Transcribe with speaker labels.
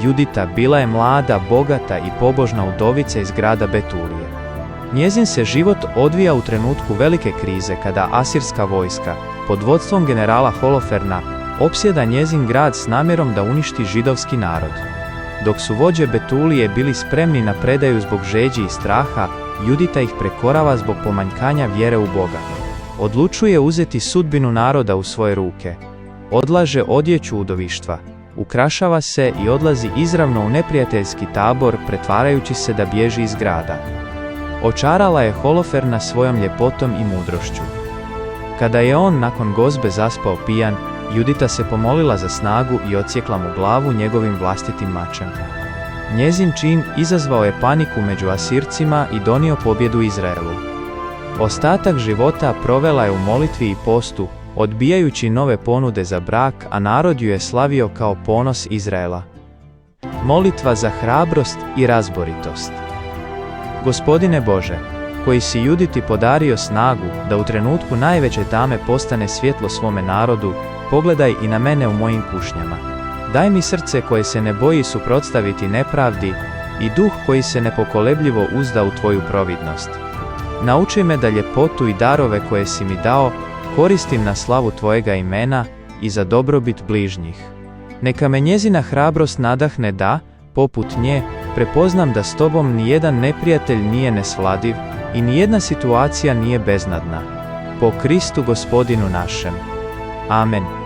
Speaker 1: Judita bila je mlada, bogata i pobožna udovica iz grada Betulije. Njezin se život odvija u trenutku velike krize kada asirska vojska, pod vodstvom generala Holoferna, opsjeda njezin grad s namjerom da uništi židovski narod. Dok su vođe Betulije bili spremni na predaju zbog žeđi i straha, Judita ih prekorava zbog pomanjkanja vjere u Boga. Odlučuje uzeti sudbinu naroda u svoje ruke. Odlaže odjeću udovištva, ukrašava se i odlazi izravno u neprijateljski tabor, pretvarajući se da bježi iz grada. Očarala je Holoferna svojom ljepotom i mudrošću. Kada je on nakon gozbe zaspao pijan, Judita se pomolila za snagu i odsjekla mu glavu njegovim vlastitim mačem. Njezin čin izazvao je paniku među Asircima i donio pobjedu Izraelu. Ostatak života provela je u molitvi i postu, odbijajući nove ponude za brak, a narod ju je slavio kao ponos Izraela. Molitva za hrabrost i razboritost. Gospodine Bože, koji si Juditi podario snagu da u trenutku najveće tame postane svjetlo svome narodu, pogledaj i na mene u mojim kušnjama. Daj mi srce koje se ne boji suprotstaviti nepravdi i duh koji se nepokolebljivo uzda u tvoju providnost. Nauči me da ljepotu i darove koje si mi dao koristim na slavu tvojega imena i za dobrobit bližnjih. Neka me njezina hrabrost nadahne da, poput nje, prepoznam da s tobom nijedan neprijatelj nije nesvladiv i nijedna situacija nije beznadna. Po Kristu Gospodinu našem. Amen.